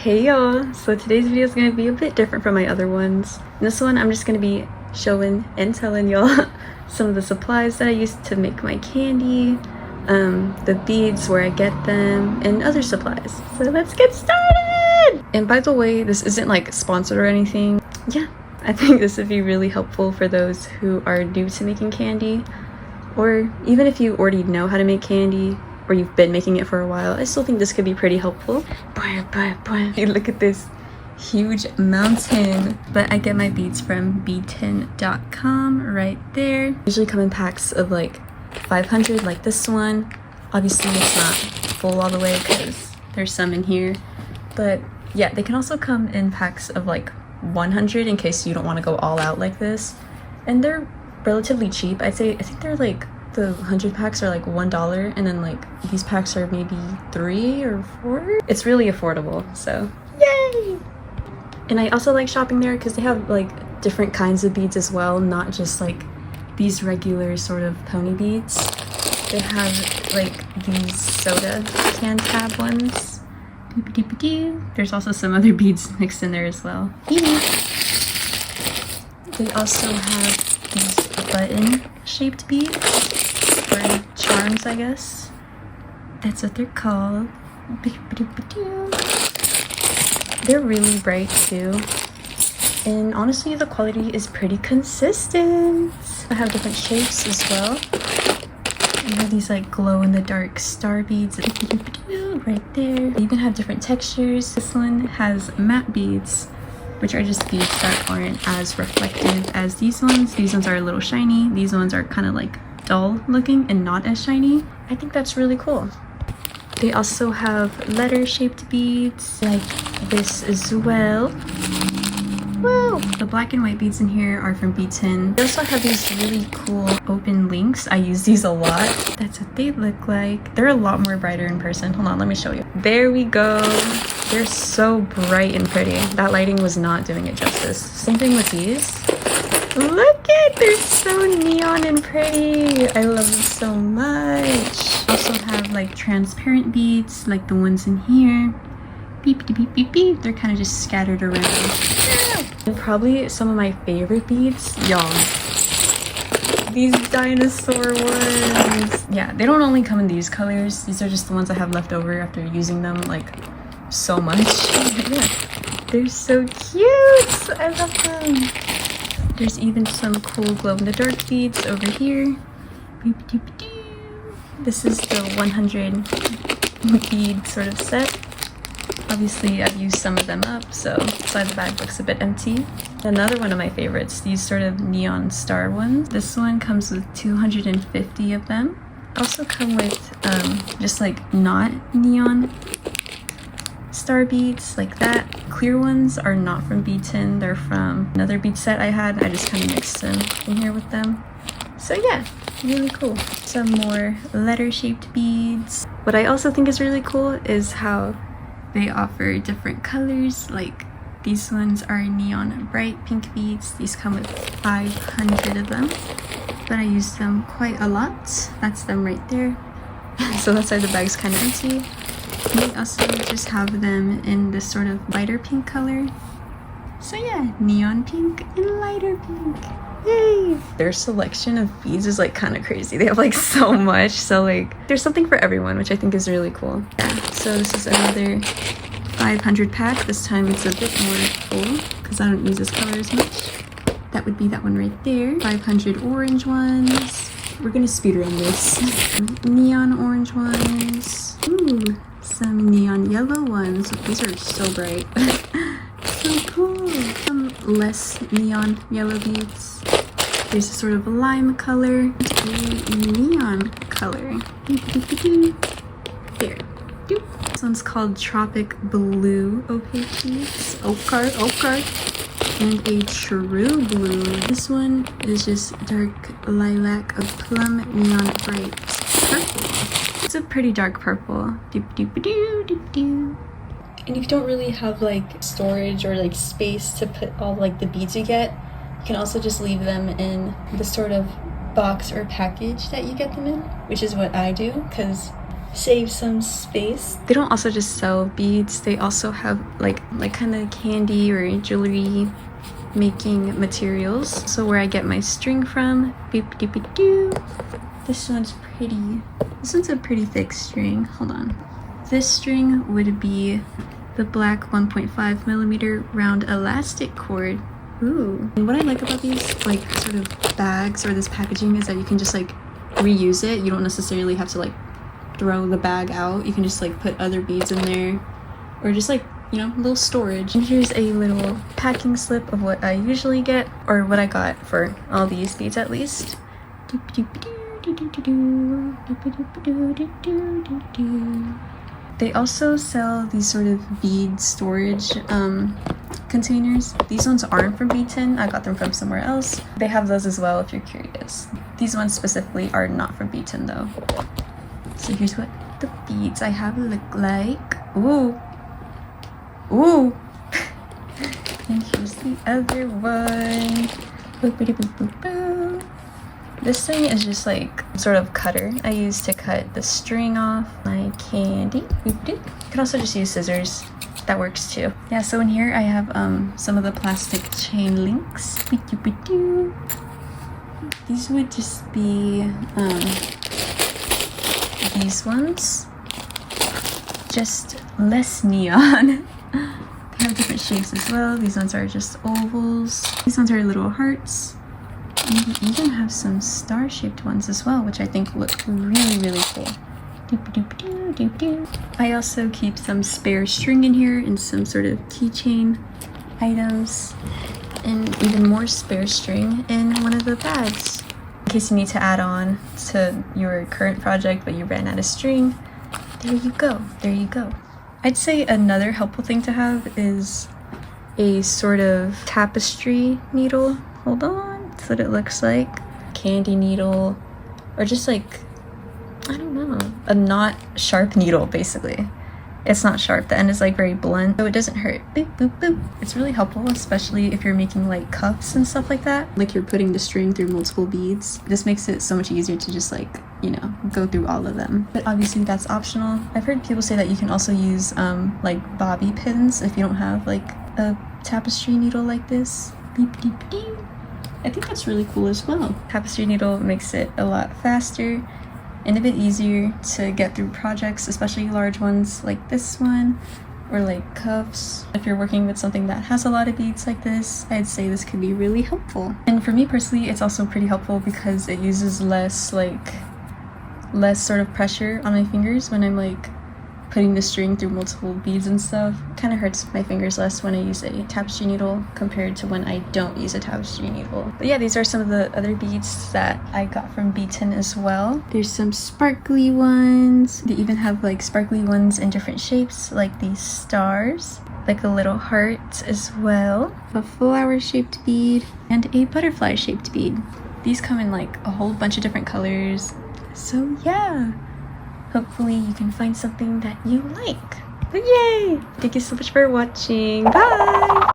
Hey y'all, so today's video is going to be a bit different from my other ones. In this one I'm just going to be showing and telling y'all some of the supplies that I use to make my candy, the beads, where I get them, and other supplies. So let's get started! And by the way, this isn't like sponsored or anything. Yeah, I think this would be really helpful for those who are new to making candy, or even if you already know how to make candy or you've been making it for a while. I still think this could be pretty helpful. Hey, look at this huge mountain. But I get my beads from bead10.com right there. Usually come in packs of like 500 like this one. Obviously it's not full all the way because there's some in here, but yeah, they can also come in packs of like 100 in case you don't want to go all out like this, and they're relatively cheap. I think they're like, the 100 packs are like $1, and then like these packs are maybe 3 or 4. It's really affordable, so yay! And I also like shopping there because they have like different kinds of beads as well, not just like these regular sort of pony beads. They have like these soda can tab ones. There's also some other beads mixed in there as well. They also have these button shaped beads, or charms, I guess. That's what they're called. They're really bright too, and honestly the quality is pretty consistent. I have different shapes as well. I have these like glow in the dark star beads right there. They even have different textures. This one has matte beads, which are just beads that aren't as reflective as these ones. These ones are a little shiny. These ones are kind of like dull looking and not as shiny. I think that's really cool. They also have letter shaped beads like this as well. Whoa! The black and white beads in here are from Bead10. They also have these really cool open links. I use these a lot. That's what they look like. They're a lot more brighter in person. Hold on, let me show you. There we go. They're so bright and pretty. That lighting was not doing it justice. Same thing with these. Look at, they're so neon and pretty. I love them so much. Also have like transparent beads like the ones in here. Beep beep beep beep beep. They're kind of just scattered around. And probably some of my favorite beads, y'all, these dinosaur ones. Yeah, they don't only come in these colors. These are just the ones I have left over after using them like so much. Yeah, they're so cute. I love them. There's even some cool glow in the dark beads over here. This is the 100 bead sort of set. Obviously I've used some of them up, so inside the bag looks a bit empty. Another one of my favorites, these sort of neon star ones. This one comes with 250 of them. Also come with just like not neon star beads like that. Clear ones are not from Bead10, they're from another bead set I had. I just kind of mixed them in here with them. So yeah, really cool. Some more letter shaped beads. What I also think is really cool is how they offer different colors. Like these ones are neon bright pink beads. These come with 500 of them, but I use them quite a lot. That's them right there. So that's why the bag's kind of empty. They also just have them in this sort of lighter pink color. So yeah, neon pink and lighter pink. Yay! Their selection of beads is like kind of crazy. They have like so much. So like there's something for everyone, which I think is really cool. Yeah, so this is another 500 pack. This time it's a bit more full because I don't use this color as much. That would be that one right there. 500 orange ones. We're gonna speed run this. Neon orange ones. Ooh, some neon yellow ones. These are so bright. So cool. Some less neon yellow beads. There's a sort of lime color, a neon color. There. This one's called Tropic Blue opaque beads. Ochre. And a true blue. This one is just dark lilac, a plum neon bright purple. It's a pretty dark purple. And if you don't really have like storage or like space to put all like the beads you get, you can also just leave them in the sort of box or package that you get them in, which is what I do, because save some space. They don't also just sell beads, they also have like kind of candy or jewelry making materials. So where I get my string from, boop doop doo. This one's pretty. This one's a pretty thick string. Hold on. This string would be the black 1.5 millimeter round elastic cord. Ooh. And what I like about these like sort of bags or this packaging is that you can just like reuse it. You don't necessarily have to like throw the bag out. You can just like put other beads in there or just like, you know, a little storage. And here's a little packing slip of what I usually get, or what I got for all these beads at least. They also sell these sort of bead storage containers. These ones aren't from Bead. I got them from somewhere else. They have those as well if you're curious. These ones specifically are not from Bead though. So here's what the beads I have look like. Ooh. Ooh. And here's the other one. Boopity boop boop boo. This thing is just like sort of cutter I use to cut the string off my candy. You can also just use scissors. That works too. Yeah, so in here I have some of the plastic chain links. These would just be these ones. Just less neon. They have different shapes as well. These ones are just ovals. These ones are little hearts. And we even have some star-shaped ones as well, which I think look really, really cool. I also keep some spare string in here and some sort of keychain items, and even more spare string in one of the bags. In case you need to add on to your current project but you ran out of string, there you go, there you go. I'd say another helpful thing to have is a sort of tapestry needle. Hold on, that's what it looks like. Candy needle, or just like, I don't know, a not sharp needle basically. It's not sharp, the end is like very blunt, so it doesn't hurt. Boop, boop, boop. It's really helpful, especially if you're making like cuffs and stuff like that. Like you're putting the string through multiple beads. This makes it so much easier to just like, you know, go through all of them. But obviously that's optional. I've heard people say that you can also use like bobby pins if you don't have like a tapestry needle like this. Beep, beep, beep. I think that's really cool as well. Tapestry needle makes it a lot faster and a bit easier to get through projects, especially large ones like this one, or like cuffs. If you're working with something that has a lot of beads like this, I'd say this could be really helpful. And for me personally, it's also pretty helpful because it uses less sort of pressure on my fingers when I'm like putting the string through multiple beads and stuff. Kind of hurts my fingers less when I use a tapestry needle compared to when I don't use a tapestry needle. But yeah, these are some of the other beads that I got from Beaton as well. There's some sparkly ones. They even have like sparkly ones in different shapes, like these stars, like a little heart as well, a flower shaped bead, and a butterfly shaped bead. These come in like a whole bunch of different colors. So yeah, hopefully you can find something that you like. But yay! Thank you so much for watching. Bye!